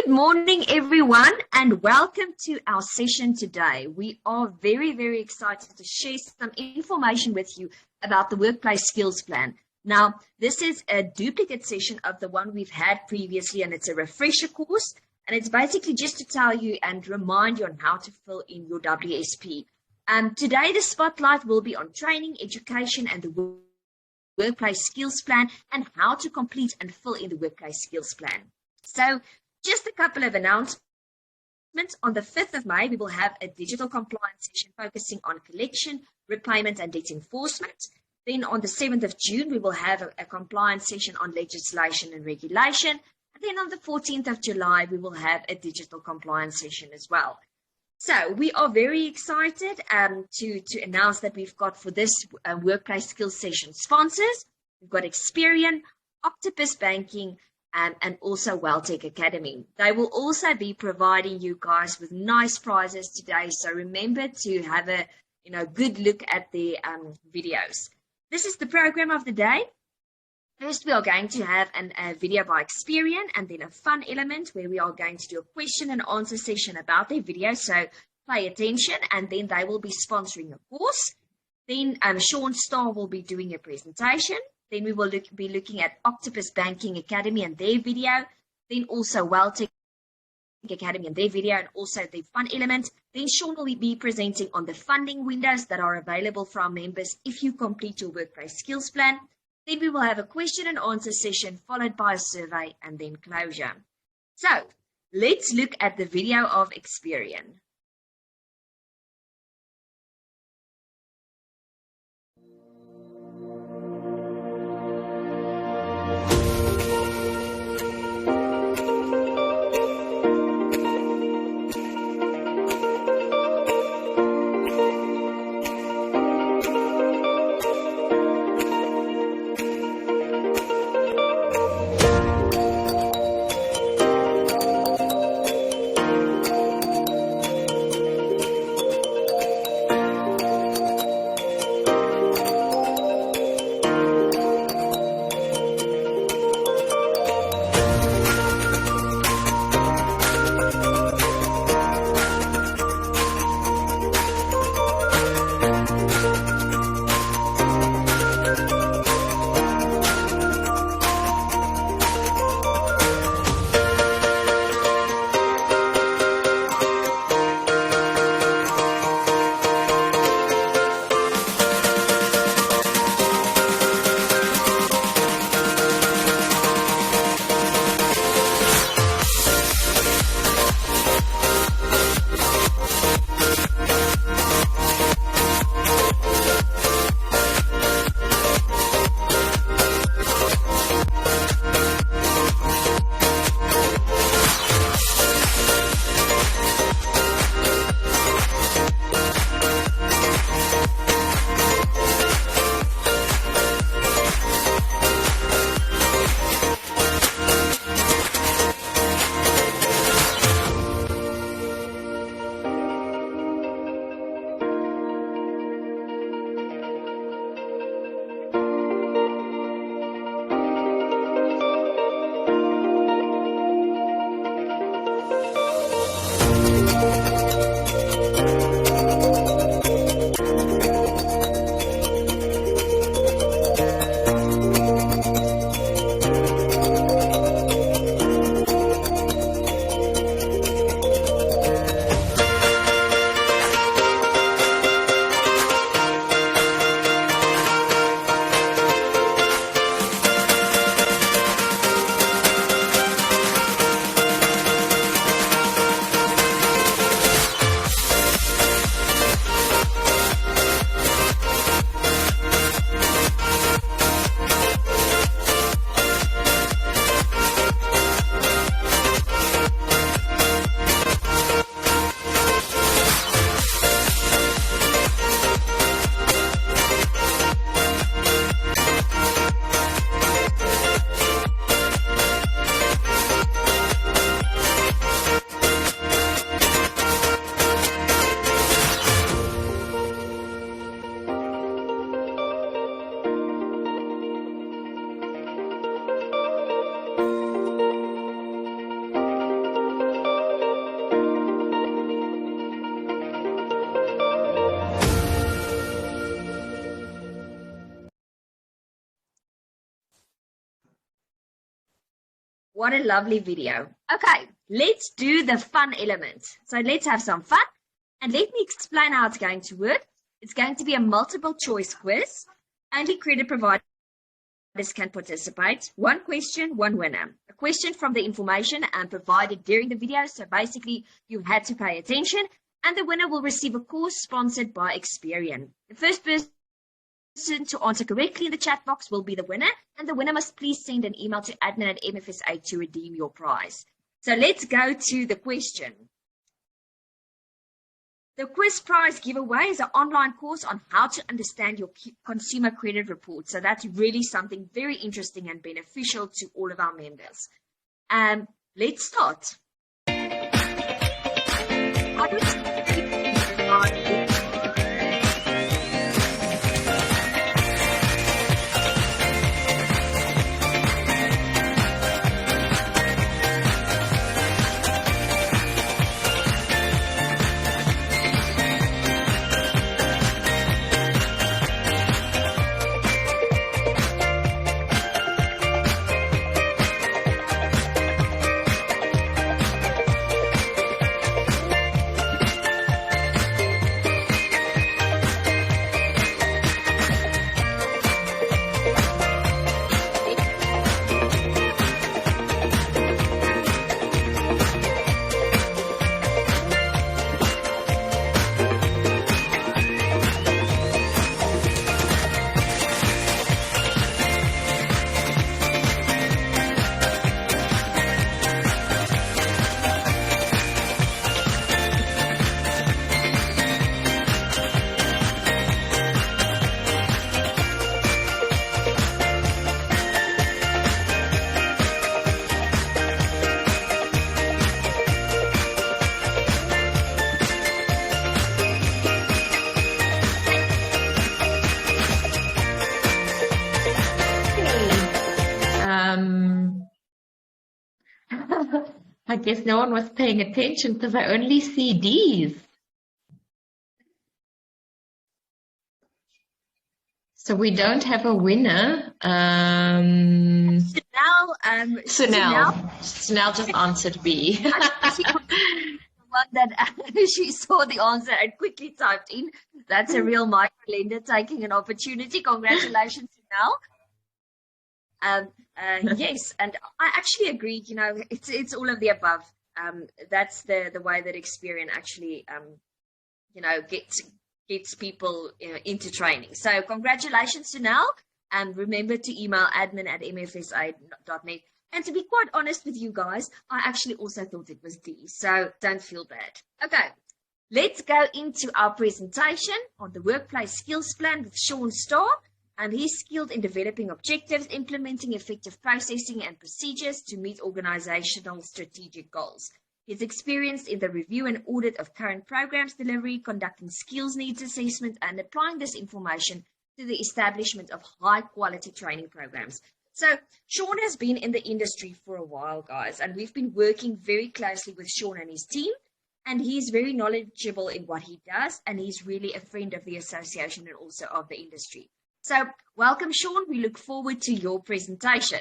Good morning, everyone, and welcome to our session today. We are very, very excited to share some information with you about the Workplace Skills Plan. Now, this is a duplicate session of the one we've had previously, and it's a refresher course, and it's basically just to tell you and remind you on how to fill in your WSP. Today, the spotlight will be on training, education, and the Workplace Skills Plan, and how to complete and fill in the Workplace Skills Plan. So, just a couple of announcements. On the 5th of May, we will have a digital compliance session focusing on collection, repayment, and debt enforcement. Then on the 7th of June, we will have a compliance session on legislation and regulation. And then on the 14th of July, we will have a digital compliance session as well. So we are very excited to announce that we've got for this workplace skills session sponsors. We've got Experian, Octopus Banking, and also Welltech Academy. They will also be providing you guys with nice prizes today. So remember to have a good look at the videos. This is the program of the day. First, we are going to have a video by Experian, and then a fun element where we are going to do a question and answer session about their video. So pay attention, and then they will be sponsoring a course. Then Sean Starr will be doing a presentation. Then we will be looking at Octopus Banking Academy and their video. Then also Welltech Academy and their video, and also the fun element. Then Sean will be presenting on the funding windows that are available for our members if you complete your Workplace Skills Plan. Then we will have a question and answer session followed by a survey and then closure. So let's look at the video of Experian. What a lovely video. Okay, let's do the fun element. So let's have some fun and let me explain how it's going to work. It's going to be a multiple choice quiz. Only credit providers can participate. One question, one winner. A question from the information provided during the video. So basically you had to pay attention, and the winner will receive a course sponsored by Experian. The first person to answer correctly in the chat box will be the winner, and the winner must please send an email to admin@MFSA to redeem your prize. So let's go to the question. The quiz prize giveaway is an online course on how to understand your consumer credit report. So that's really something very interesting and beneficial to all of our members. Let's start. I guess no one was paying attention because I only see D's. So we don't have a winner. Sunel just answered B. The one that she saw the answer and quickly typed in. That's a real microlender taking an opportunity. Congratulations, Sunel. Yes, and I actually agree. You know, it's all of the above. That's the way that Experian actually, gets people into training. So congratulations to now, and remember to email admin@mfsa.net. And to be quite honest with you guys, I actually also thought it was D, so don't feel bad. Okay, let's go into our presentation on the Workplace Skills Plan with Sean Starr. He's skilled in developing objectives, implementing effective processing and procedures to meet organizational strategic goals. He's experienced in the review and audit of current programs delivery, conducting skills needs assessment, and applying this information to the establishment of high-quality training programs. So Sean has been in the industry for a while, guys, and we've been working very closely with Sean and his team, and he's very knowledgeable in what he does, and he's really a friend of the association and also of the industry. So welcome, Sean. We look forward to your presentation.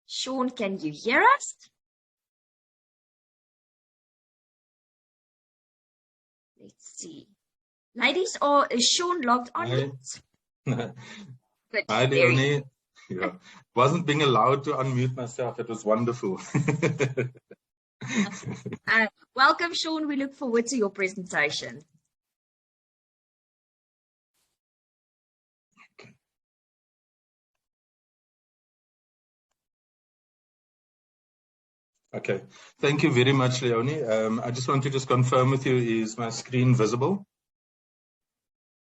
Sean, can you hear us? Let's see. Ladies, is Sean logged on yet? Hi, Leonie. Yeah. Wasn't being allowed to unmute myself. It was wonderful. Welcome, Sean. We look forward to your presentation. Okay. Thank you very much, Leonie. I just want to confirm with you, is my screen visible?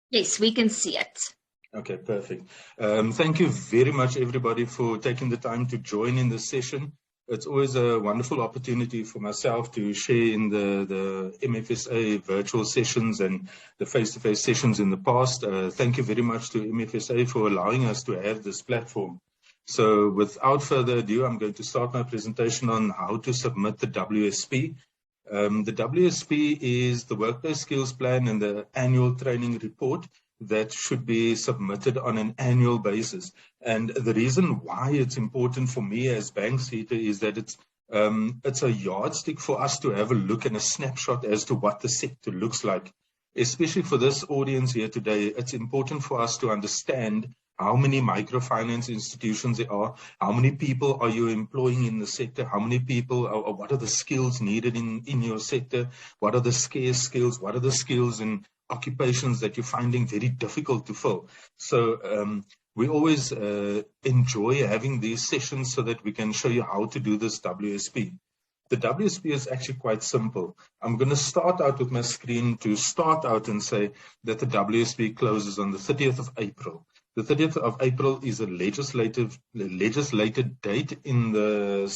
Yes, we can see it. Okay, perfect. Thank you very much, everybody, for taking the time to join in this session. It's always a wonderful opportunity for myself to share in the MFSA virtual sessions and the face-to-face sessions in the past. Thank you very much to MFSA for allowing us to have this platform. So without further ado, I'm going to start my presentation on how to submit the WSP. The WSP is the Workplace Skills Plan and the Annual Training Report, that should be submitted on an annual basis. And the reason why it's important for me as bank seater is that it's a yardstick for us to have a look and a snapshot as to what the sector looks like. Especially for this audience here today, it's important for us to understand how many microfinance institutions there are, how many people are you employing in the sector, how many people, or what are the skills needed in your sector, what are the scarce skills, what are the skills in occupations that you're finding very difficult to fill. So we always enjoy having these sessions so that we can show you how to do this WSP. The WSP is actually quite simple. I'm going to start out with my screen to start out and say that the WSP closes on the 30th of April. The 30th of April is a legislated date in the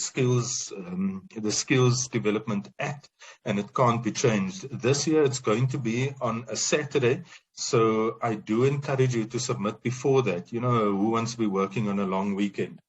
Skills Development Act, and it can't be changed. This year it's going to be on a Saturday, so I do encourage you to submit before that. You know, who wants to be working on a long weekend?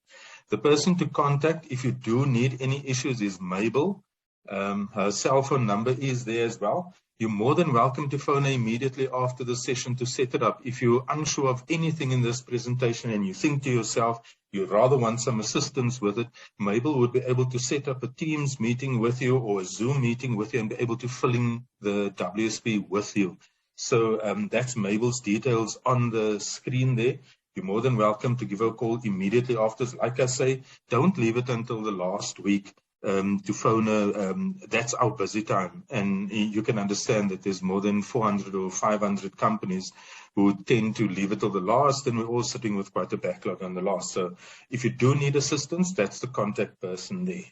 The person to contact if you do need any issues is Mabel. Her cell phone number is there as well. You're more than welcome to phone her immediately after the session to set it up. If you're unsure of anything in this presentation and you think to yourself, you rather want some assistance with it, Mabel would be able to set up a Teams meeting with you or a Zoom meeting with you and be able to fill in the WSP with you. So that's Mabel's details on the screen there. You're more than welcome to give her a call immediately after. Like I say, don't leave it until the last week to phone her. That's our busy time. And you can understand that there's more than 400 or 500 companies who tend to leave it till the last, and we're all sitting with quite a backlog on the last. So if you do need assistance, that's the contact person there.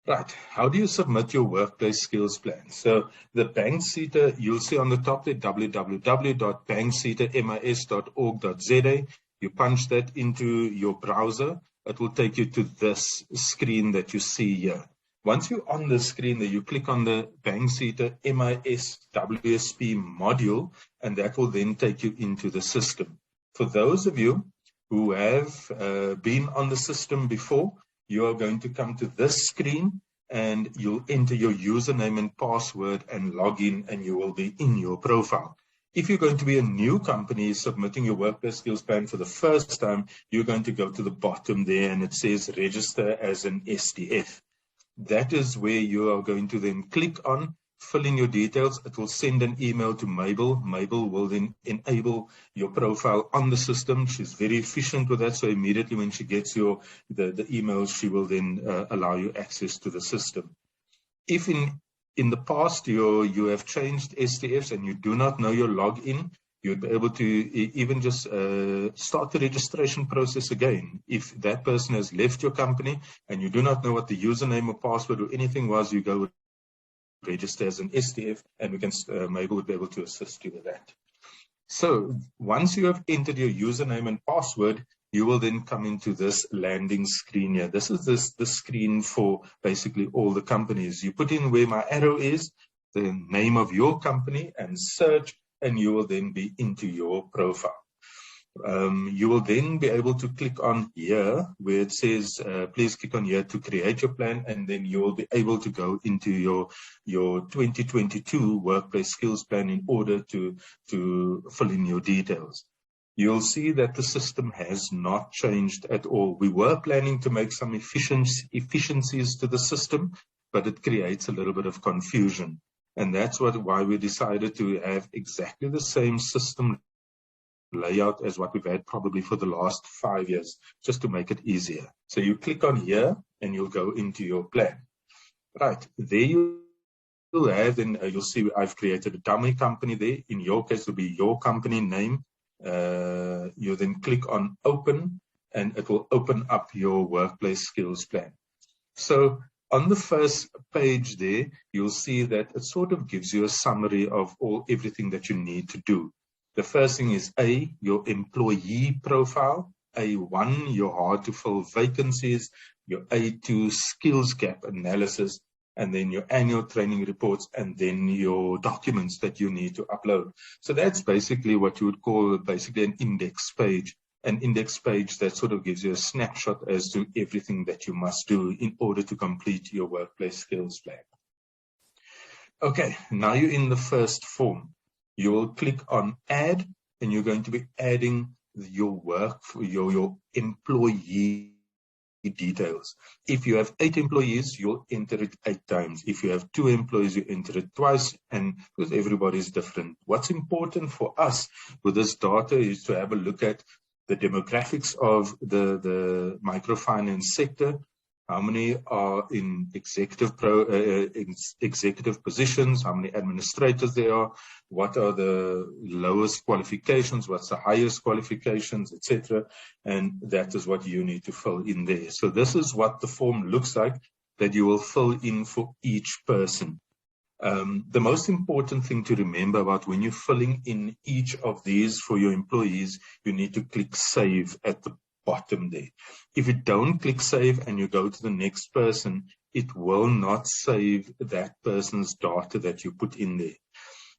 Right, how do you submit your workplace skills plan? So the bank seater, you'll see on the top there, www.bankseatermis.org.za. You punch that into your browser, it will take you to this screen that you see here. Once you're on the screen there, you click on the Bank Seater MIS WSP module, and that will then take you into the system. For those of you who have been on the system before, you are going to come to this screen and you'll enter your username and password and log in, and you will be in your profile. If you're going to be a new company submitting your workplace skills plan for the first time, you're going to go to the bottom there and it says register as an SDF. That is where you are going to then click on, fill in your details. It will send an email to Mabel. Mabel will then enable your profile on the system. She's very efficient with that. So immediately when she gets the email, she will then allow you access to the system. If in the past you have changed SDFs and you do not know your login, you'd be able to even just start the registration process again. If that person has left your company and you do not know what the username or password or anything was, you go register as an SDF, and we can Mabel would be able to assist you with that. So once you have entered your username and password, you will then come into this landing screen here. This is the screen for basically all the companies. You put in where my arrow is, the name of your company, and search, and you will then be into your profile. You will then be able to click on here where it says, please click on here to create your plan, and then you will be able to go into your 2022 workplace skills plan in order to fill in your details. You'll see that the system has not changed at all. We were planning to make some efficiencies to the system, but it creates a little bit of confusion. And that's why we decided to have exactly the same system layout as what we've had probably for the last 5 years, just to make it easier. So you click on here and you'll go into your plan. Right, there you will have, then you'll see I've created a dummy company there. In your case, it will be your company name. You then click on open and it will open up your workplace skills plan. So on the first page there, you'll see that it sort of gives you a summary of everything that you need to do. The first thing is A, your employee profile. A1, your hard to fill vacancies. Your A2, skills gap analysis. And then your annual training reports, and then your documents that you need to upload. So that's basically what you would call basically an index page. An index page that sort of gives you a snapshot as to everything that you must do in order to complete your workplace skills plan. Okay, now you're in the first form. You will click on add, and you're going to be adding your work, your employee details. If you have 8 employees, you'll enter it 8 times. If you have 2 employees, you enter it twice, and because everybody is different. What's important for us with this data is to have a look at the demographics of the microfinance sector. How many are in executive positions? How many administrators there are? What are the lowest qualifications? What's the highest qualifications, etc.? And that is what you need to fill in there. So this is what the form looks like that you will fill in for each person. The most important thing to remember about when you're filling in each of these for your employees, you need to click save at the bottom there. If you don't click save and you go to the next person, it will not save that person's data that you put in there.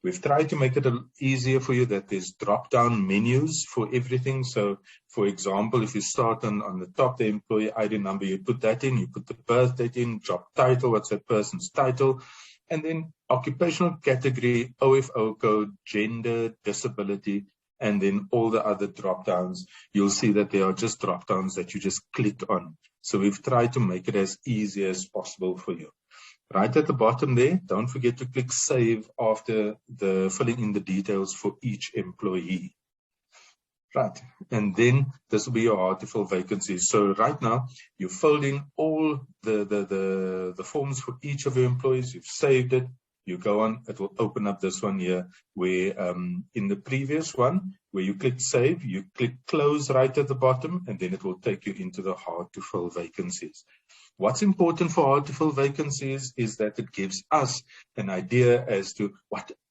We've tried to make it easier for you that there's drop-down menus for everything. So, for example, if you start on the top, the employee ID number, you put that in, you put the birth date in, job title, what's that person's title, and then occupational category, OFO code, gender, disability, and then all the other drop-downs. You'll see that there are just drop-downs that you just click on. So we've tried to make it as easy as possible for you. Right at the bottom there, don't forget to click save after the filling in the details for each employee. Right, and then this will be your hard to fill vacancies. So right now, you've filled in all the forms for each of your employees. You've saved it. You go on, it will open up this one here where in the previous one, where you click save, you click close right at the bottom, and then it will take you into the hard to fill vacancies. What's important for hard to fill vacancies is that it gives us an idea as to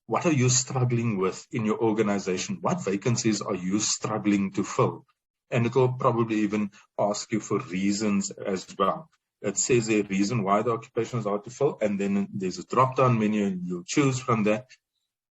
what are you struggling with in your organization? What vacancies are you struggling to fill? And it will probably even ask you for reasons as well. It says a reason why the occupation is hard to fill, and then there's a drop-down menu, and you'll choose from that.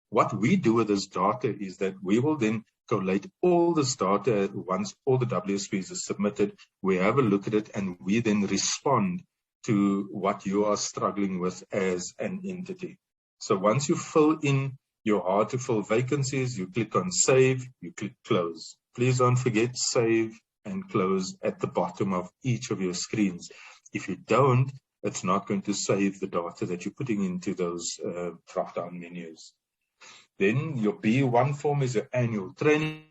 What we do with this data is that we will then collate all this data once all the WSPs are submitted. We have a look at it, and we then respond to what you are struggling with as an entity. So once you fill in your hard to fill vacancies, you click on save, you click close. Please don't forget save and close at the bottom of each of your screens. If you don't, it's not going to save the data that you're putting into those drop-down menus. Then your B1 form is your annual training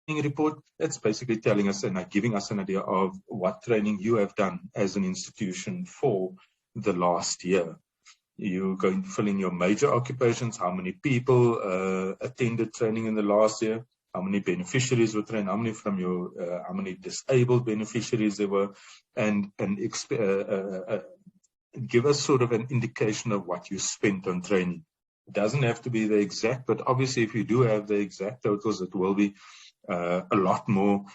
report. That's basically telling us and giving us an idea of what training you have done as an institution for the last year. You're going to fill in your major occupations, how many people attended training in the last year, how many beneficiaries were trained, how many from your, how many disabled beneficiaries there were, and give us sort of an indication of what you spent on training. It doesn't have to be the exact, but obviously if you do have the exact totals, it will be a lot more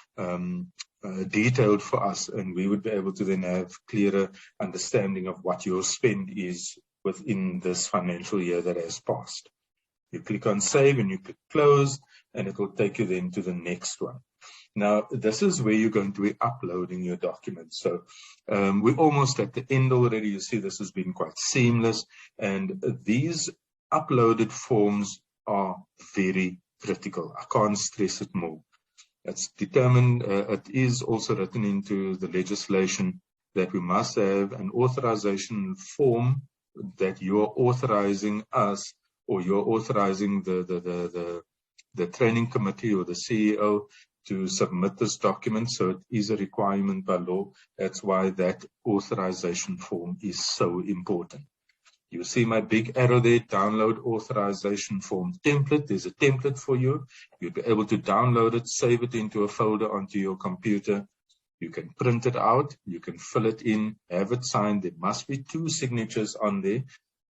detailed for us, and we would be able to then have clearer understanding of what your spend is within this financial year that has passed. You click on save and you click close, and it will take you then to the next one. Now, this is where you're going to be uploading your documents. So we're almost at the end already. You see this has been quite seamless, and these uploaded forms are very critical. I can't stress it more. It's determined, it is also written into the legislation that we must have an authorization form that you're authorizing us, or you're authorizing the training committee or the CEO to submit this document. So it is a requirement by law. That's why that authorization form is so important. You see my big arrow there, download authorization form template. There's a template for you. You'll be able to download it, save it into a folder onto your computer. You can print it out, you can fill it in, have it signed. There must be 2 signatures on there.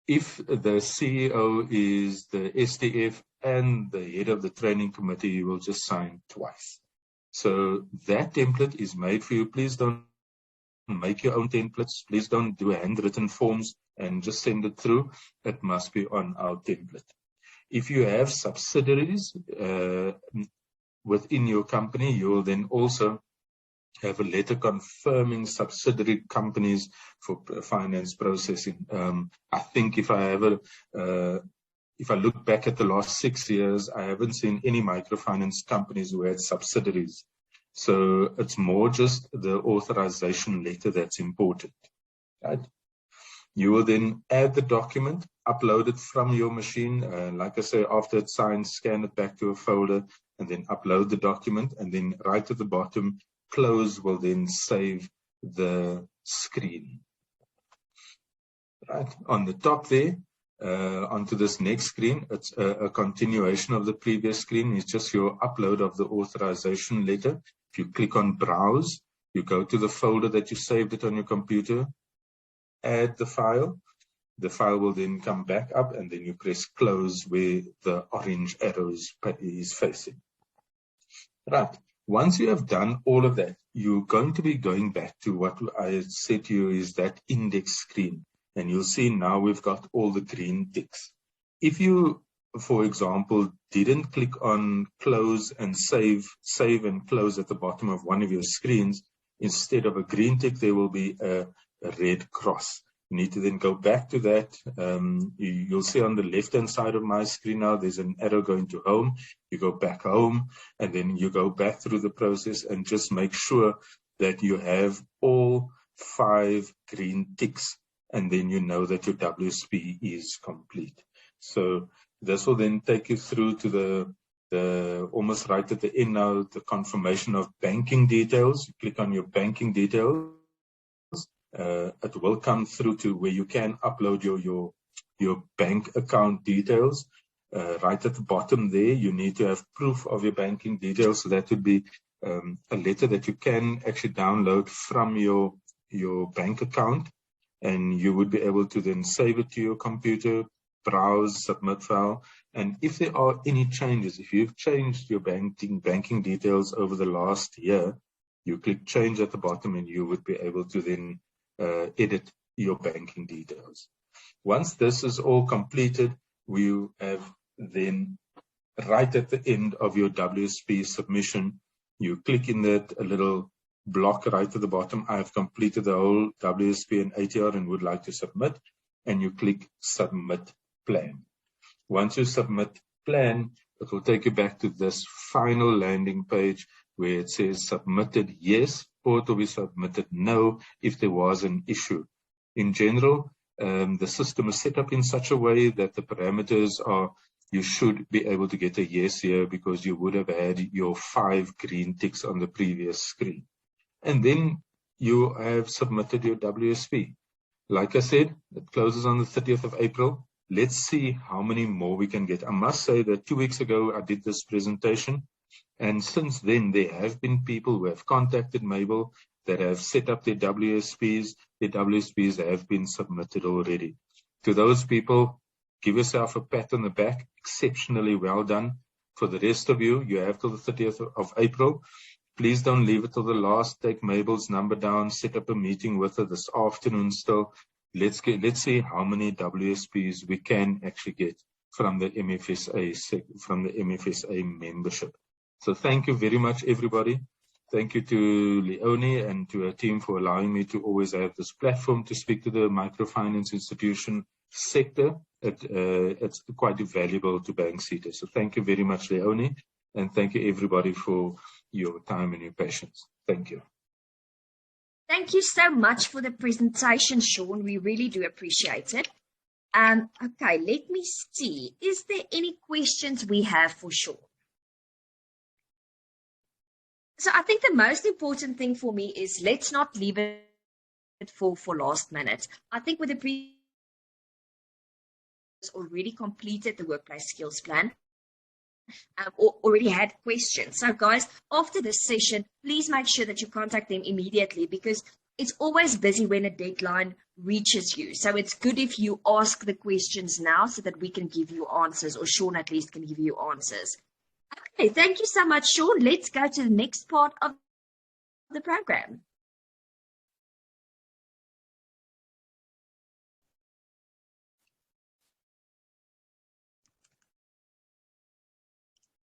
If the CEO is the STF and the head of the training committee, you will just sign twice. So that template is made for you. Please don't make your own templates. Please don't do handwritten forms and just send it through. It must be on our template. If you have subsidiaries within your company, you will then also have a letter confirming subsidiary companies for finance processing. I think if I have if I look back at the last 6 years, I haven't seen any microfinance companies who had subsidiaries. So it's more just the authorization letter that's important, right? You will then add the document, upload it from your machine. Like I say, after it's signed, scan it back to a folder, and then upload the document. And then right at the bottom, close will then save the screen. Right, on the top there, onto this next screen, it's a continuation of the previous screen. It's just your upload of the authorization letter. If you click on Browse, you go to the folder that you saved it on your computer, add the file will then come back up, and then you press close where the orange arrows is facing. Right, once you have done all of that, you're going to be going back to what I said to you is that index screen. And you'll see now we've got all the green ticks. If you, for example, didn't click on close and save and close at the bottom of one of your screens, instead of a green tick, there will be a red cross. You need to then go back to that. You'll see on the left-hand side of my screen now, there's an arrow going to home. You go back home, and then you go back through the process and just make sure that you have all 5 green ticks. And then you know that your WSP is complete. So this will then take you through to the almost right at the end now, the confirmation of banking details. You click on your banking details. It will come through to where you can upload your bank account details. Right at the bottom there, you need to have proof of your banking details. So that would be a letter that you can actually download from your bank account. And you would be able to then save it to your computer, browse, submit file. And if there are any changes, if you've changed your banking details over the last year, you click change at the bottom and you would be able to then edit your banking details. Once this is all completed, we have then right at the end of your WSP submission, you click in that little block right at the bottom. I have completed the whole WSP and ATR and would like to submit, and you click submit plan. Once you submit plan, it will take you back to this final landing page where it says submitted yes, or it will be submitted no if there was an issue. In general, the system is set up in such a way that the parameters are, you should be able to get a yes here because you would have had your 5 green ticks on the previous screen. And then you have submitted your WSP. Like I said, it closes on the 30th of April. Let's see how many more we can get. I must say that 2 weeks ago, I did this presentation. And since then, there have been people who have contacted Mabel that have set up their WSPs. Their WSPs have been submitted already. To those people, give yourself a pat on the back. Exceptionally well done. For the rest of you, you have till the 30th of April. Please don't leave it till the last. Take Mabel's number down, set up a meeting with her this afternoon still. Let's see how many WSPs we can actually get from the MFSA membership. So thank you very much, everybody. Thank you to Leonie and to her team for allowing me to always have this platform to speak to the microfinance institution sector. It's quite valuable to Bank Cita. So thank you very much, Leonie, and thank you everybody for your time and your patience. Thank you. Thank you so much for the presentation, Sean. We really do appreciate it. Okay, let me see. Is there any questions we have for Sean? So I think the most important thing for me is let's not leave it for last minute. I think with the previous already completed the workplace skills plan, or already had questions. So guys, after this session, please make sure that you contact them immediately because it's always busy when a deadline reaches you. So it's good if you ask the questions now so that we can give you answers, or Sean at least can give you answers. Okay, thank you so much, Sean. Let's go to the next part of the program.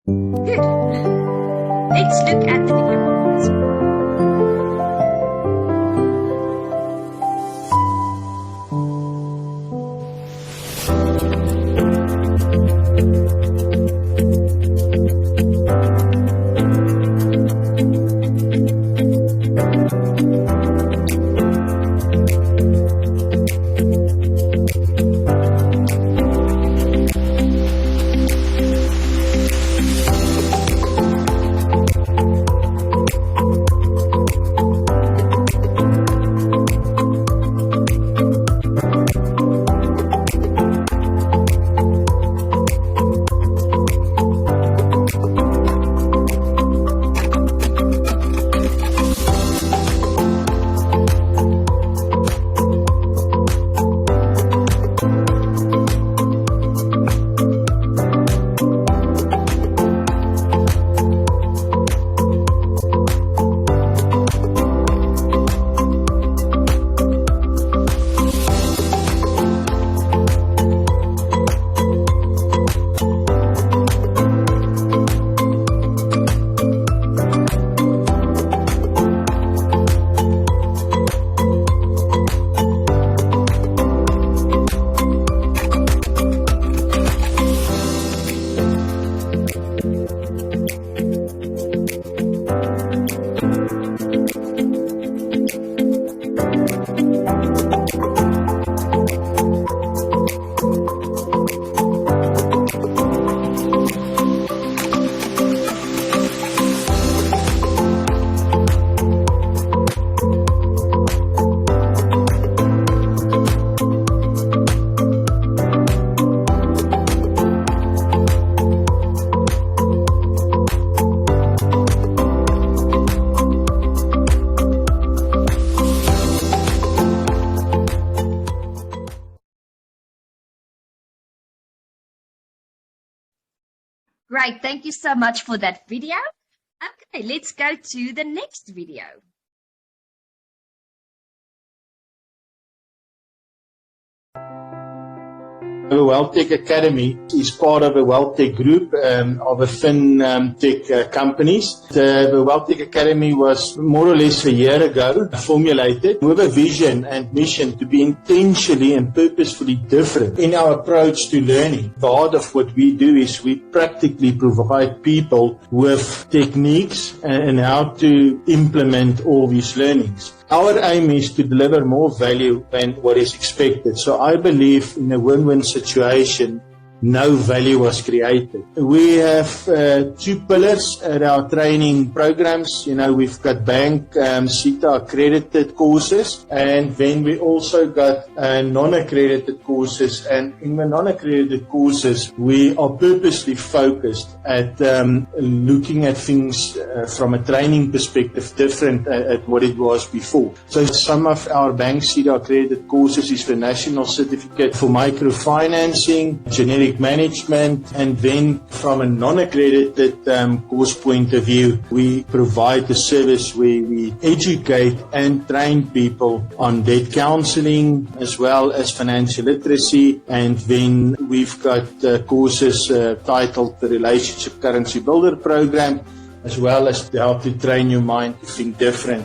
Good. Let's look at the video. Great. Thank you so much for that video. Okay, let's go to the next video. The WealthTech Academy is part of a WealthTech group of a FinTech companies. The WealthTech Academy was more or less a year ago formulated with a vision and mission to be intentionally and purposefully different in our approach to learning. The heart of what we do is we practically provide people with techniques and how to implement all these learnings. Our aim is to deliver more value than what is expected. So I believe in a win-win situation, no value was created. We have two pillars at our training programs. We've got bank CETA accredited courses, and then we also got non-accredited courses. And in the non-accredited courses, we are purposely focused at looking at things from a training perspective different at what it was before. So some of our bank CETA accredited courses is the National Certificate for Microfinancing, Generic Management, and then from a non-accredited course point of view, we provide the service where we educate and train people on debt counseling as well as financial literacy. And then we've got courses titled the Relationship Currency Builder Program, as well as how to train your mind to think different.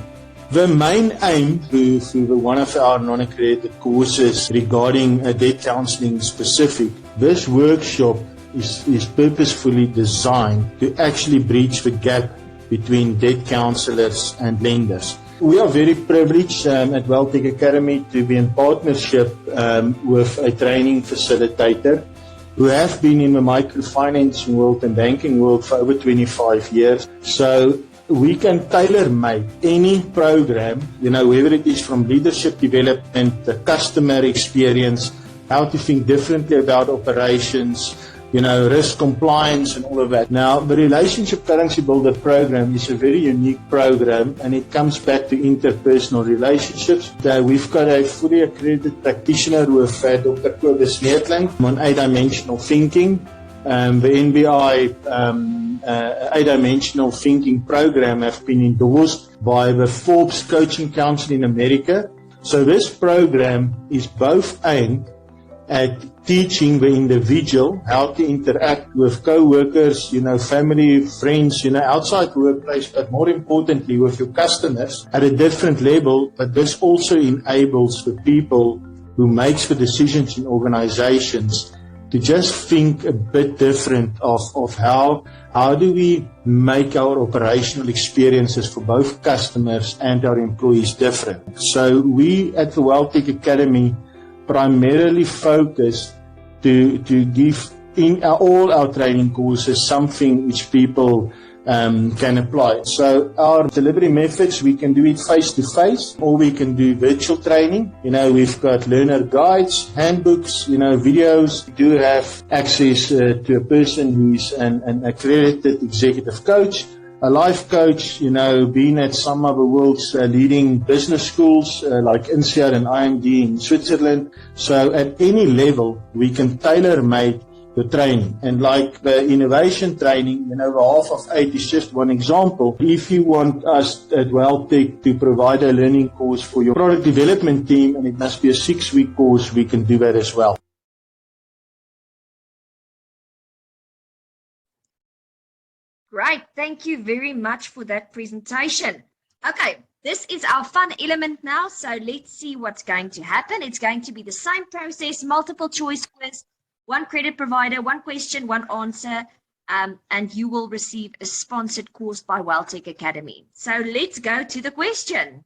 The main aim through one of our non-accredited courses regarding debt counseling specific, this workshop is purposefully designed to actually bridge the gap between debt counselors and lenders. We are very privileged at WealthTech Academy to be in partnership with a training facilitator who have been in the microfinancing world and banking world for over 25 years. So we can tailor-make any program, whether it is from leadership development, the customer experience, how to think differently about operations, risk compliance and all of that. Now, the Relationship Currency Builder program is a very unique program, and it comes back to interpersonal relationships. We've got a fully accredited practitioner with Dr. Kobus Neertling on 8-dimensional thinking. The NBI 8-dimensional thinking program have been endorsed by the Forbes Coaching Council in America. So this program is both aimed at teaching the individual how to interact with co-workers, family, friends, outside the workplace, but more importantly with your customers at a different level. But this also enables the people who makes the decisions in organizations to just think a bit different of how do we make our operational experiences for both customers and our employees different. So we at the WealthTech Academy primarily focus to give in all our training courses something which people can apply. So our delivery methods, we can do it face-to-face, or we can do virtual training. We've got learner guides, handbooks, videos. We do have access to a person who is an accredited executive coach, a life coach, being at some of the world's leading business schools like INSEAD and IMD in Switzerland. So at any level, we can tailor-make the training. And like the innovation training, the half of 8 is just one example. If you want us at WealthTech to provide a learning course for your product development team, and it must be a 6-week course, we can do that as well. Great. Thank you very much for that presentation. Okay, this is our fun element now. So let's see what's going to happen. It's going to be the same process, multiple choice quiz, one credit provider, one question, one answer, and you will receive a sponsored course by WealthTech Academy. So let's go to the question.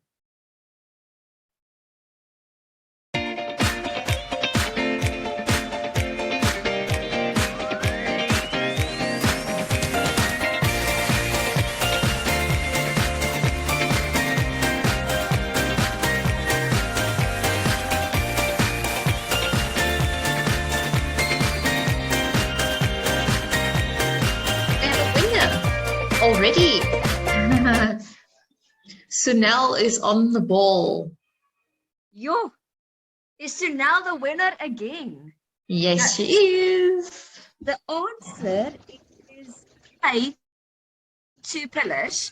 Already. Sunel is on the ball. Yo, is Sunel the winner again? Yes, she is. The answer is A to Polish.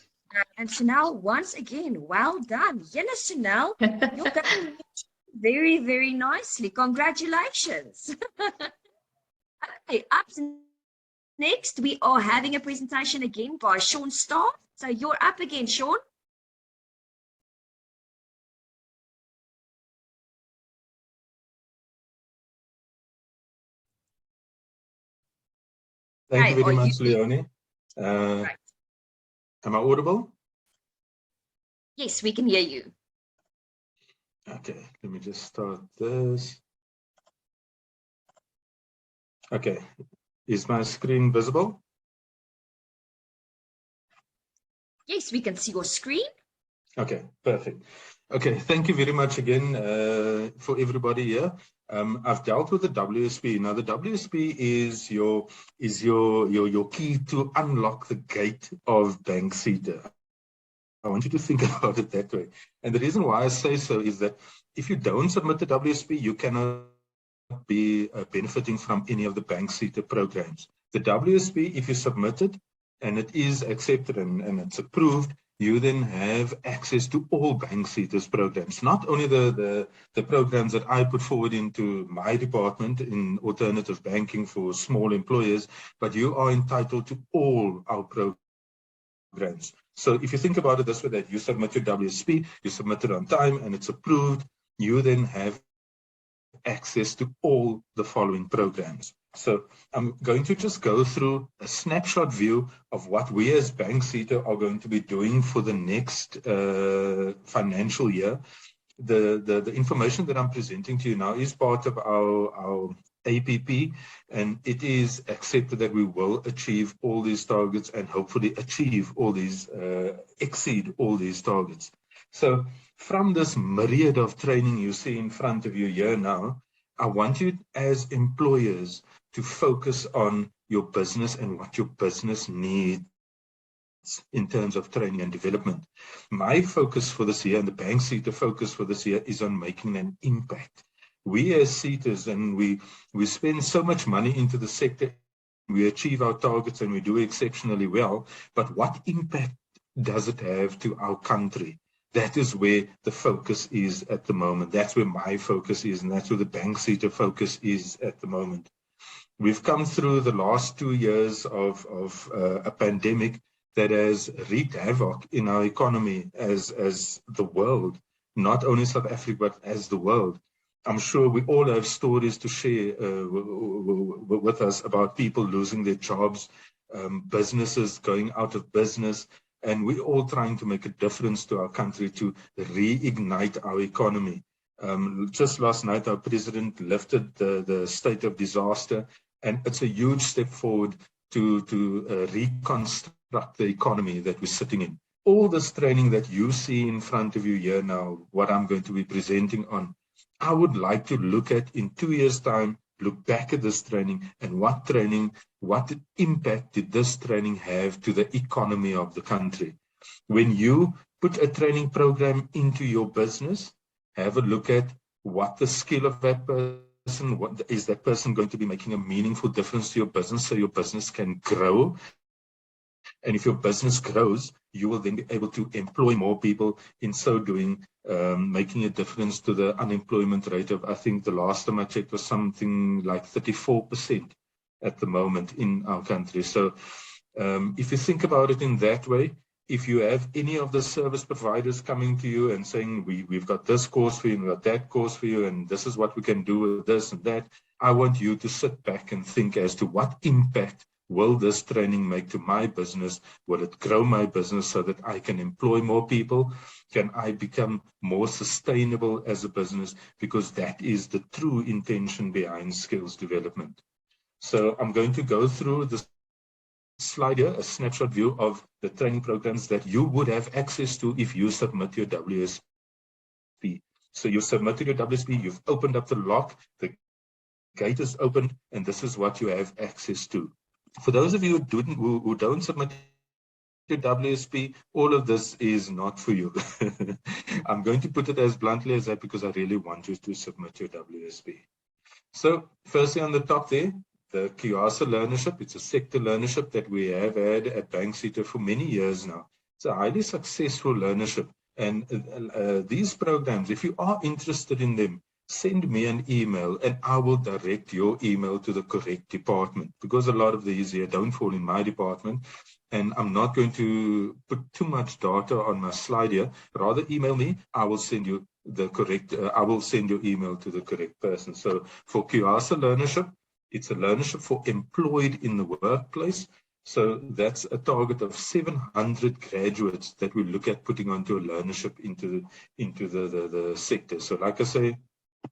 And Chanel, once again, well done. Yes, Chanel, you're going very, very nicely. Congratulations. Okay, up next, we are having a presentation again by Sean Starr. So you're up again, Sean. Thank you very much, you... Leonie. Am I audible? Yes, we can hear you. Okay, let me just start this. Okay, is my screen visible? Yes, we can see your screen. Okay, perfect. Okay, thank you very much again for everybody here. I've dealt with the WSP. Now, the WSP is your key to unlock the gate of bank CETA. I want you to think about it that way. And the reason why I say so is that if you don't submit the WSP, you cannot be benefiting from any of the bank CETA programs. The WSP, if you submit it and it is accepted and it's approved, you then have access to all bank CETA's programs, not only the programs that I put forward into my department in alternative banking for small employers, but you are entitled to all our programs. So if you think about it this way, that you submit your WSP, you submit it on time and it's approved, you then have access to all the following programs. So I'm going to just go through a snapshot view of what we as Bank CETA are going to be doing for the next financial year. The information that I'm presenting to you now is part of our APP, and it is accepted that we will achieve all these targets and hopefully achieve all these, exceed all these targets. So from this myriad of training you see in front of you here now, I want you as employers to focus on your business and what your business needs in terms of training and development. My focus for this year and the Bank CETA focus for this year is on making an impact. We as CETAs, and we spend so much money into the sector, we achieve our targets and we do exceptionally well, but what impact does it have to our country? That is where the focus is at the moment. That's where my focus is, and that's where the Bank CETA focus is at the moment. We've come through the last 2 years of a pandemic that has wreaked havoc in our economy as the world, not only South Africa, but as the world. I'm sure we all have stories to share with us about people losing their jobs, businesses going out of business, and we're all trying to make a difference to our country to reignite our economy. Just last night, our president lifted the state of disaster, and it's a huge step forward to reconstruct the economy that we're sitting in. All this training that you see in front of you here now, what I'm going to be presenting on, I would like to look at in 2 years' time, look back at this training and what impact did this training have to the economy of the country. When you put a training program into your business, have a look at what the skill of that person, what is that person going to be making a meaningful difference to your business so your business can grow. And if your business grows, you will then be able to employ more people, in so doing, making a difference to the unemployment rate of, I think the last time I checked was something like 34% at the moment in our country. So if you think about it in that way, if you have any of the service providers coming to you and saying, we've got this course for you, we've got that course for you, and this is what we can do with this and that, I want you to sit back and think as to what impact will this training make to my business? Will it grow my business so that I can employ more people? Can I become more sustainable as a business? Because that is the true intention behind skills development. So I'm going to go through this slide here, a snapshot view of the training programs that you would have access to if you submit your WSP. So you submitted your WSP, you've opened up the lock, the gate is opened, and this is what you have access to. For those of you who don't submit your WSP, all of this is not for you. I'm going to put it as bluntly as that because I really want you to submit your WSP. So firstly on the top there, the Kiasa learnership. It's a sector learnership that we have had at Banksita for many years now. It's a highly successful learnership. And these programs, if you are interested in them, send me an email and I will direct your email to the correct department, because a lot of these here don't fall in my department. And I'm not going to put too much data on my slide here. Rather email me. I will send you the correct, I will send your email to the correct person. So for Kiasa learnership, it's a learnership for employed in the workplace. So that's a target of 700 graduates that we look at putting onto a learnership into the sector. So like I say,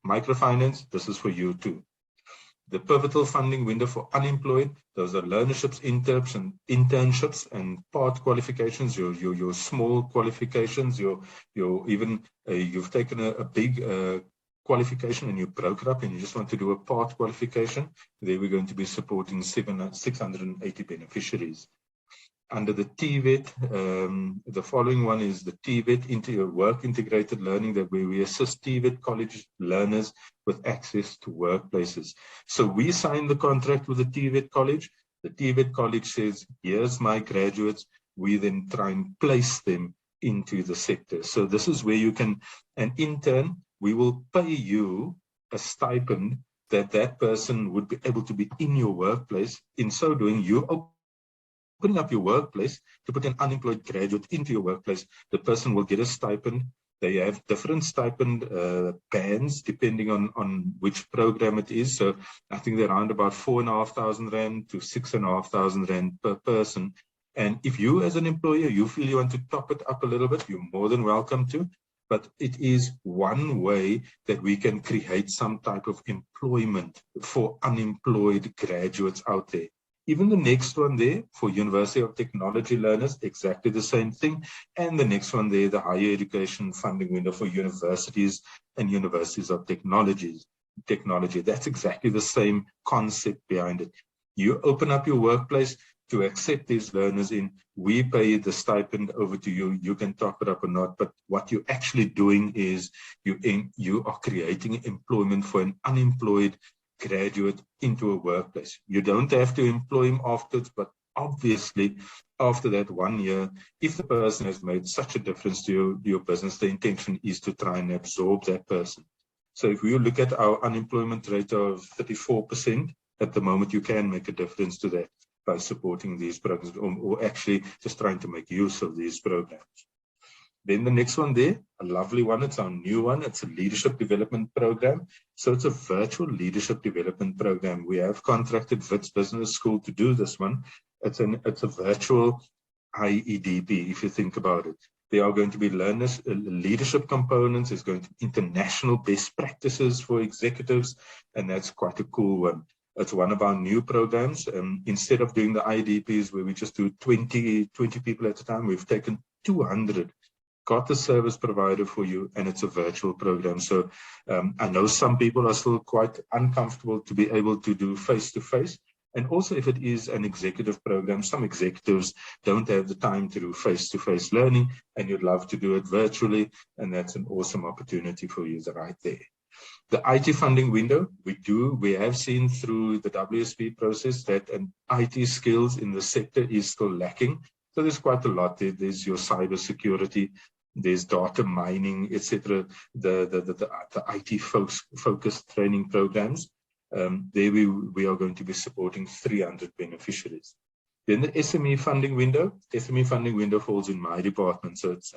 microfinance, this is for you too. The pivotal funding window for unemployed, those are learnerships, internships, and part qualifications. Your small qualifications. You've taken a big qualification and you broke it up and you just want to do a part qualification. There we're going to be supporting 680 beneficiaries. Under the TVET, the following one is the TVET into work integrated learning, that where we assist TVET college learners with access to workplaces. So we sign the contract with the TVET college. The TVET college says, here's my graduates. We then try and place them into the sector. So this is where you can, and in turn, we will pay you a stipend that person would be able to be in your workplace. In so doing, you opening up your workplace to put an unemployed graduate into your workplace. The person will get a stipend. They have different stipend bands depending on which program it is. So I think they're around about 4,500 Rand to 6,500 Rand per person. And if you as an employer, you feel you want to top it up a little bit, you're more than welcome to. But it is one way that we can create some type of employment for unemployed graduates out there. Even the next one there for University of Technology learners, exactly the same thing. And the next one there, the higher education funding window for universities and universities of technology. That's exactly the same concept behind it. You open up your workplace to accept these learners in. We pay the stipend over to you. You can top it up or not. But what you're actually doing is you are creating employment for an unemployed graduate into a workplace. You don't have to employ him afterwards, but obviously after that 1 year, if the person has made such a difference to your business, the intention is to try and absorb that person. So if we look at our unemployment rate of 34%, at the moment you can make a difference to that by supporting these programs, or actually just trying to make use of these programs. Then the next one there, a lovely one, it's our new one. It's a leadership development program. So it's a virtual leadership development program. We have contracted Wits Business School to do this one. It's a virtual IEDP, if you think about it. There are going to be leadership components. There's going to be international best practices for executives, and that's quite a cool one. It's one of our new programs. Instead of doing the IEDPs where we just do 20 people at a time, we've taken 200. Got the service provider for you, and it's a virtual program. So I know some people are still quite uncomfortable to be able to do face-to-face. And also if it is an executive program, some executives don't have the time to do face-to-face learning, and you'd love to do it virtually. And that's an awesome opportunity for you right there. The IT funding window, we have seen through the WSP process that an IT skills in the sector is still lacking. So there's quite a lot there. There's your cyber security, there's data mining, etc. The IT focused training programs. There we are going to be supporting 300 beneficiaries. Then the SME funding window. SME funding window falls in my department. So it's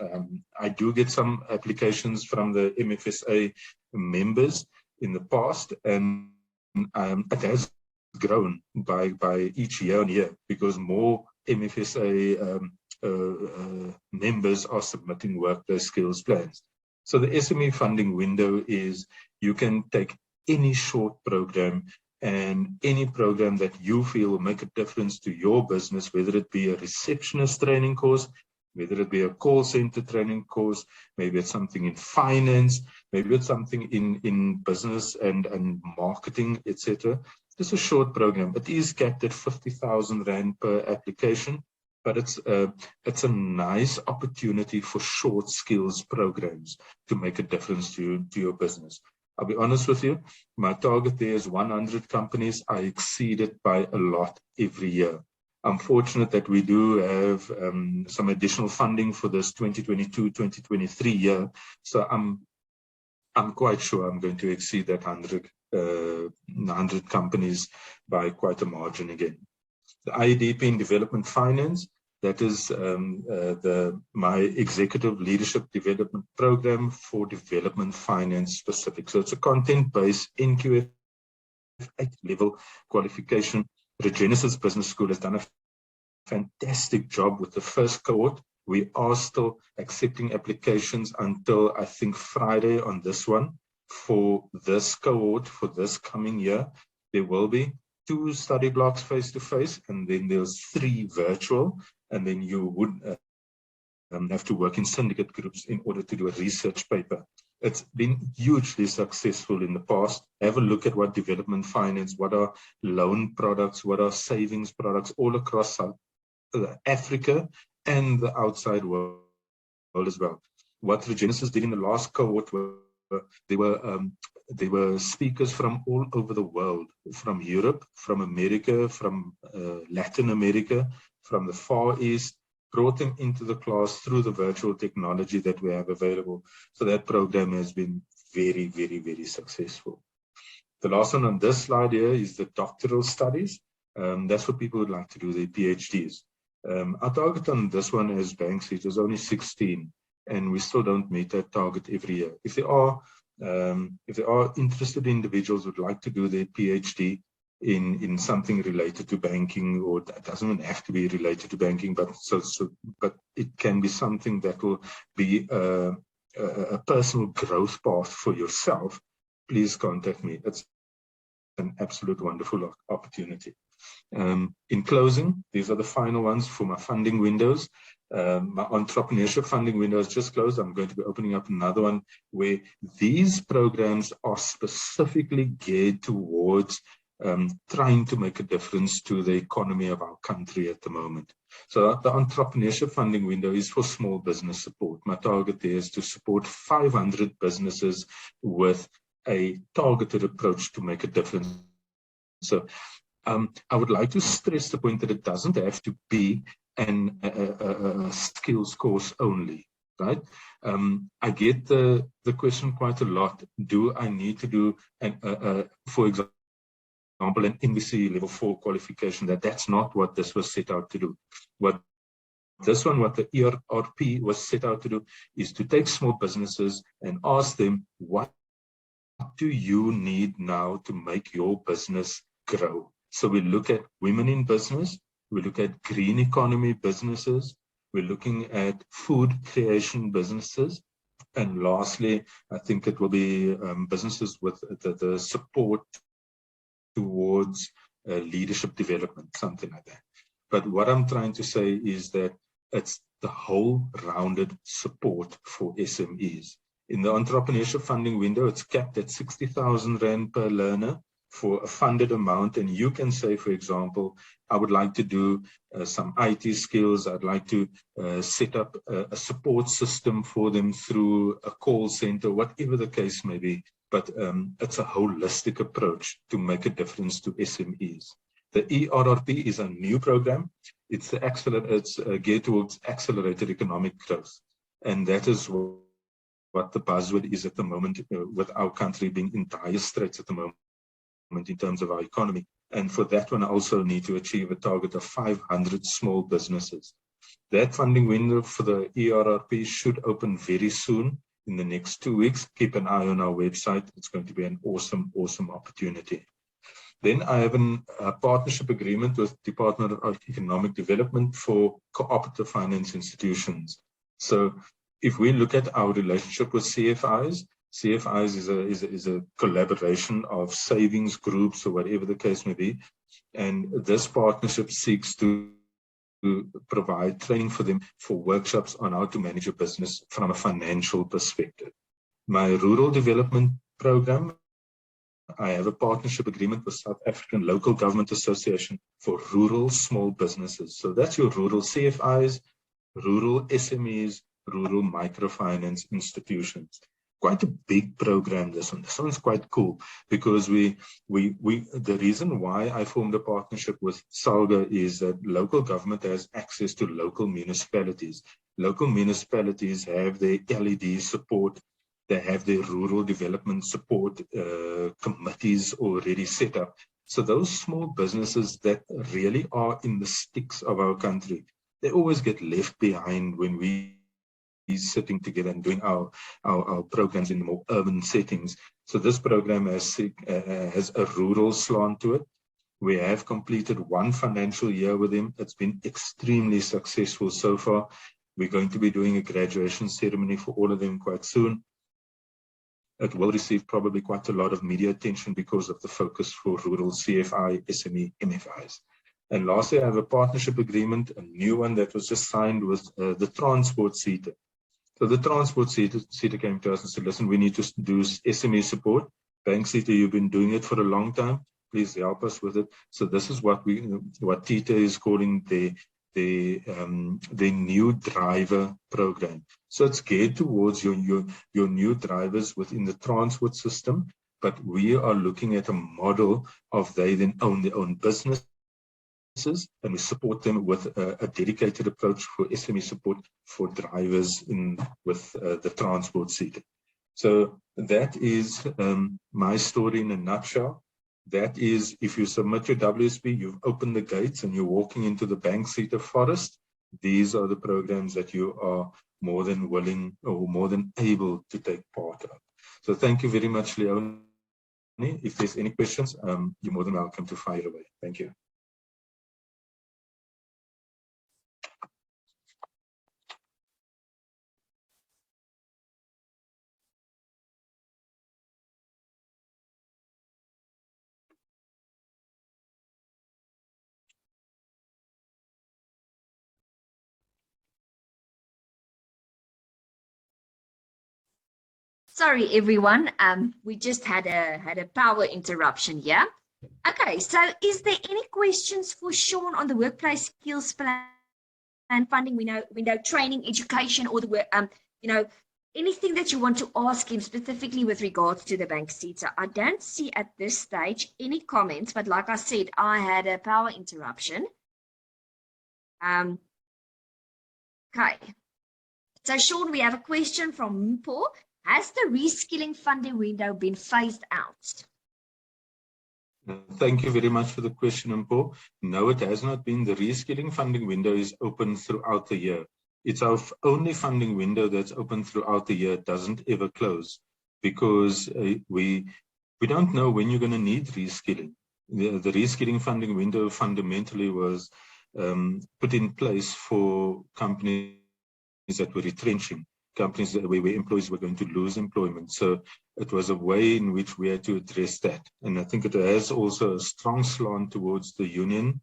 I do get some applications from the MFSA members in the past, and it has grown by each year on year because more MFSA members are submitting workplace skills plans. So the SME funding window is you can take any short program and any program that you feel will make a difference to your business, whether it be a receptionist training course, whether it be a call center training course, maybe it's something in finance, maybe it's something in business and marketing, etc. It's a short program. It is capped at 50,000 Rand per application, but it's a nice opportunity for short skills programs to make a difference to your business. I'll be honest with you, my target there is 100 companies. I exceed it by a lot every year. I'm fortunate that we do have some additional funding for this 2022-2023 year. So I'm quite sure I'm going to exceed that 100 companies by quite a margin again. The IEDP in development finance, that is my executive leadership development program for development finance specific. So it's a content-based NQF 8-level qualification. Regenesis Business School has done a fantastic job with the first cohort. We are still accepting applications until I think Friday on this one for this cohort for this coming year. There will be 2 study blocks face-to-face, and then there's 3 virtual, and then you would have to work in syndicate groups in order to do a research paper. It's been hugely successful in the past. Have a look at what development finance, what are loan products, what are savings products all across Africa and the outside world as well. What Regenesis did in the last cohort were there were speakers from all over the world, from Europe, from America, from Latin America, from the Far East, brought them into the class through the virtual technology that we have available. So that program has been very, very, very successful. The last one on this slide here is the doctoral studies. That's what people would like to do, their PhDs. Our target on this one as Banksy is only 16, and we still don't meet that target every year. If there are interested individuals who would like to do their PhD in something related to banking, or that doesn't have to be related to banking, but it can be something that will be a personal growth path for yourself, please contact me. It's an absolute wonderful opportunity. In closing, these are the final ones for my funding windows. My entrepreneurship funding window has just closed. I'm going to be opening up another one where these programs are specifically geared towards trying to make a difference to the economy of our country at the moment. So the entrepreneurship funding window is for small business support. My target there is to support 500 businesses with a targeted approach to make a difference. So I would like to stress the point that it doesn't have to be a skills course only, right? I get the question quite a lot. Do I need to do, for example, an NVC level 4 qualification? That's not what this was set out to do. What the ERP was set out to do is to take small businesses and ask them, what do you need now to make your business grow? So we look at women in business, we look at green economy businesses, we're looking at food creation businesses, and lastly, I think it will be businesses with the support towards leadership development, something like that. But what I'm trying to say is that it's the whole rounded support for SMEs. In the entrepreneurship funding window, it's capped at 60,000 Rand per learner for a funded amount. And you can say, for example, I would like to do some IT skills. I'd like to set up a support system for them through a call center, whatever the case may be. But it's a holistic approach to make a difference to SMEs. The ERRP is a new program. It's geared towards accelerated economic growth. And that is what the buzzword is at the moment, with our country being in dire straits at the moment in terms of our economy. And for that one, I also need to achieve a target of 500 small businesses. That funding window for the ERRP should open very soon, in the next 2 weeks. Keep an eye on our website. It's going to be an awesome, awesome opportunity. Then I have a partnership agreement with Department of Economic Development for cooperative finance institutions. So if we look at our relationship with CFIs is a collaboration of savings groups or whatever the case may be. And this partnership seeks to provide training for them for workshops on how to manage a business from a financial perspective. My rural development program, I have a partnership agreement with South African Local Government Association for rural small businesses. So that's your rural CFIs, rural SMEs, rural microfinance institutions. quite a big program, this one. This one's quite cool because the reason why I formed a partnership with SALGA is that local government has access to local municipalities. Local municipalities have their LED support. They have their rural development support committees already set up. So those small businesses that really are in the sticks of our country, they always get left behind when we sitting together and doing our programs in the more urban settings. So this program has a rural slant to it. We have completed one financial year with them. It's been extremely successful so far. We're going to be doing a graduation ceremony for all of them quite soon. It will receive probably quite a lot of media attention because of the focus for rural CFI, SME, MFIs. And lastly, I have a partnership agreement, a new one that was just signed with the transport sector. So the transport sector came to us and said, listen, we need to do SME support. Bank sector, you've been doing it for a long time. Please help us with it. So this is what TITA is calling the new driver program. So it's geared towards your new drivers within the transport system, but we are looking at a model of they then own their own business, and we support them with a dedicated approach for SME support for drivers with the transport sector. So that is my story in a nutshell. That is, if you submit your WSP, you've opened the gates and you're walking into the bank sector forest. These are the programs that you are more than willing or more than able to take part of. So thank you very much, Leonie. If there's any questions, you're more than welcome to fire away. Thank you. Sorry, everyone. We just had a power interruption here. Okay, so is there any questions for Sean on the workplace skills plan funding? We know training, education, or the work. Anything that you want to ask him specifically with regards to the bank sector. I don't see at this stage any comments, but like I said, I had a power interruption. Okay. So Sean, we have a question from Mpo. Has the reskilling funding window been phased out? Thank you very much for the question, Mpo. No, it has not been. The reskilling funding window is open throughout the year. It's our only funding window that's open throughout the year. It doesn't ever close because we don't know when you're going to need reskilling. The reskilling funding window fundamentally was put in place for companies that were retrenching, companies where employees were going to lose employment. So it was a way in which we had to address that. And I think it has also a strong slant towards the union,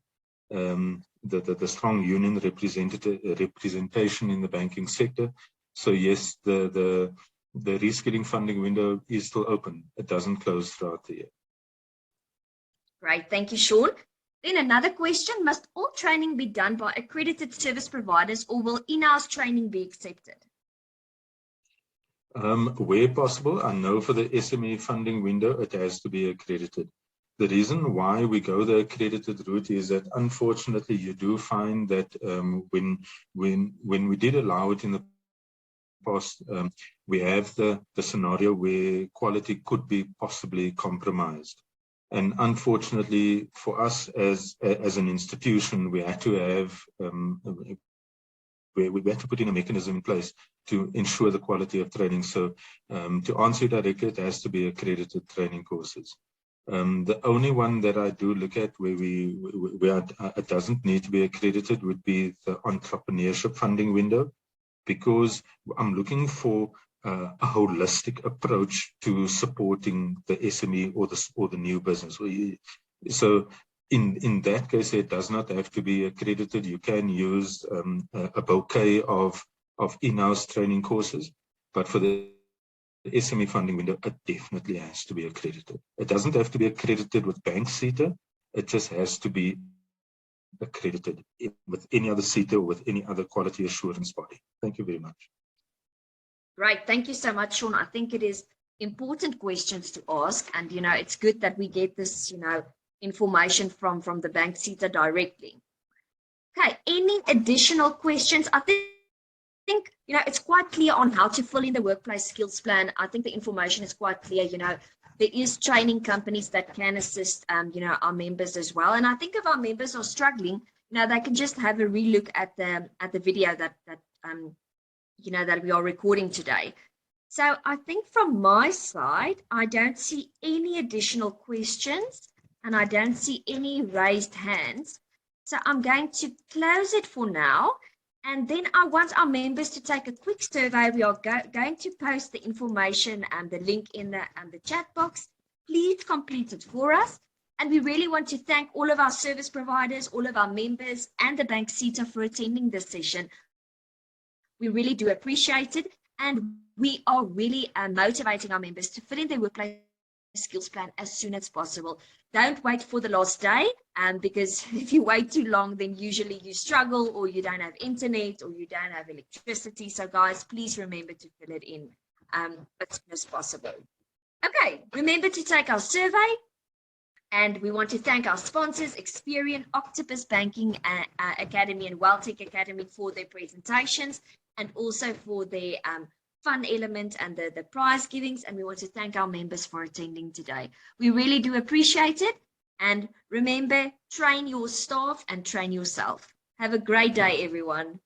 the strong union representation in the banking sector. So yes, the reskilling funding window is still open. It doesn't close throughout the year. Great, thank you, Sean. Then another question, must all training be done by accredited service providers or will in-house training be accepted? Where possible, I know for the SME funding window, it has to be accredited. The reason why we go the accredited route is that unfortunately you do find that when we did allow it in the past, we have the scenario where quality could be possibly compromised. And unfortunately for us as an institution, we had to have we had to put in a mechanism in place to ensure the quality of training. So to answer you directly, it has to be accredited training courses. The only one that I do look at where it doesn't need to be accredited would be the entrepreneurship funding window, because I'm looking for a holistic approach to supporting the SME or the new business. So in that case, it does not have to be accredited. You can use a bouquet of in-house training courses, but for the SME funding window, it definitely has to be accredited. It doesn't have to be accredited with bank sector. It just has to be accredited with any other sector or with any other quality assurance body. Thank you very much. Great. Thank you so much, Sean. I think it is important questions to ask. And, it's good that we get this, information from the bank CETA directly. Okay. Any additional questions? I think, it's quite clear on how to fill in the workplace skills plan. I think the information is quite clear. There is training companies that can assist, our members as well. And I think if our members are struggling, they can just have a relook at the video that we are recording today. So I think from my side, I don't see any additional questions and I don't see any raised hands. So I'm going to close it for now. And then I want our members to take a quick survey. We are going to post the information and the link in the chat box. Please complete it for us. And we really want to thank all of our service providers, all of our members, and the Bank CETA for attending this session. We really do appreciate it. And we are really motivating our members to fill in their workplace skills plan as soon as possible. Don't wait for the last day, because if you wait too long, then usually you struggle, or you don't have internet, or you don't have electricity. So guys, please remember to fill it in as soon as possible. Okay, remember to take our survey. And we want to thank our sponsors, Experian, Octopus Banking Academy, and WellTech Academy for their presentations, and also for their fun element and the prize givings. And we want to thank our members for attending today. We really do appreciate it. And remember, train your staff and train yourself. Have a great day, everyone.